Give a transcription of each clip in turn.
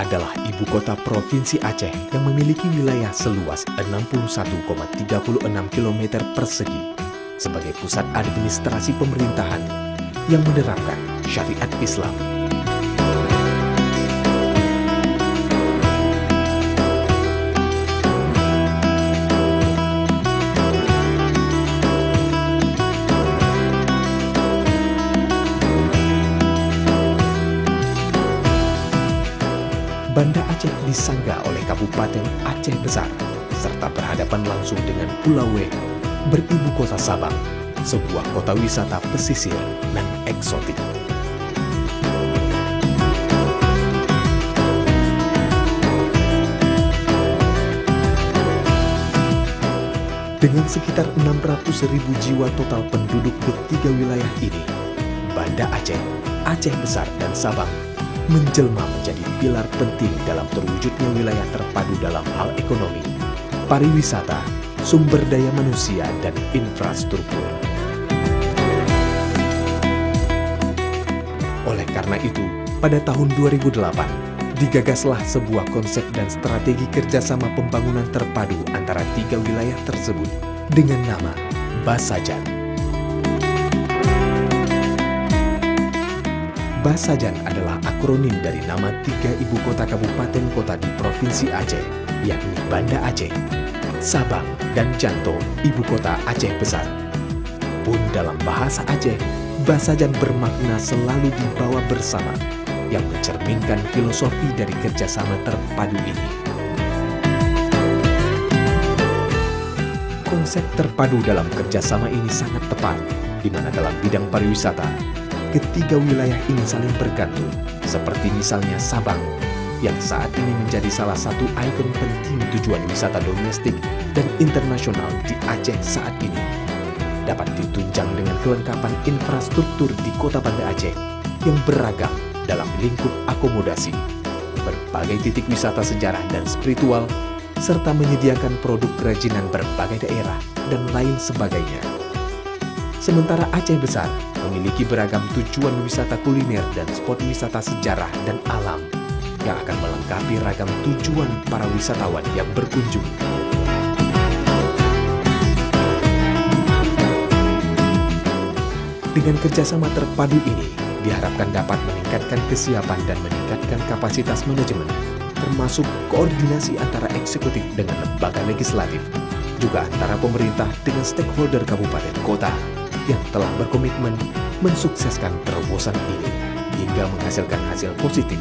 adalah ibu kota Provinsi Aceh yang memiliki wilayah seluas 61,36 km persegi sebagai pusat administrasi pemerintahan yang menerapkan syariat Islam. Banda Aceh disangga oleh Kabupaten Aceh Besar, serta berhadapan langsung dengan Pulau W, beribu kota Sabang, sebuah kota wisata pesisir dan eksotik. Dengan sekitar 600.000 jiwa total penduduk ketiga wilayah ini, Banda Aceh, Aceh Besar, dan Sabang menjelma menjadi pilar penting dalam terwujudnya wilayah terpadu dalam hal ekonomi, pariwisata, sumber daya manusia, dan infrastruktur. Oleh karena itu, pada tahun 2008, digagaslah sebuah konsep dan strategi kerjasama pembangunan terpadu antara tiga wilayah tersebut dengan nama Basajan. Basajan adalah akronim dari nama tiga ibu kota kabupaten kota di Provinsi Aceh, yakni Banda Aceh, Sabang, dan Janto, ibu kota Aceh Besar. Pun dalam bahasa Aceh, Basajan bermakna selalu dibawa bersama, yang mencerminkan filosofi dari kerjasama terpadu ini. Konsep terpadu dalam kerjasama ini sangat tepat, di mana dalam bidang pariwisata, ketiga wilayah ini saling bergantung, seperti misalnya Sabang, yang saat ini menjadi salah satu ikon penting tujuan wisata domestik dan internasional di Aceh saat ini, dapat ditunjang dengan kelengkapan infrastruktur di kota Banda Aceh yang beragam dalam lingkup akomodasi, berbagai titik wisata sejarah dan spiritual, serta menyediakan produk kerajinan berbagai daerah dan lain sebagainya. Sementara Aceh Besar memiliki beragam tujuan wisata kuliner dan spot wisata sejarah dan alam yang akan melengkapi ragam tujuan para wisatawan yang berkunjung. Dengan kerjasama terpadu ini, diharapkan dapat meningkatkan kesiapan dan meningkatkan kapasitas manajemen, termasuk koordinasi antara eksekutif dengan lembaga legislatif, juga antara pemerintah dengan stakeholder kabupaten kota, yang telah berkomitmen mensukseskan terobosan ini hingga menghasilkan hasil positif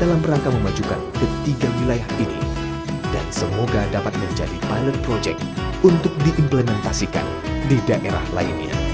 dalam rangka memajukan ketiga wilayah ini, dan semoga dapat menjadi pilot project untuk diimplementasikan di daerah lainnya.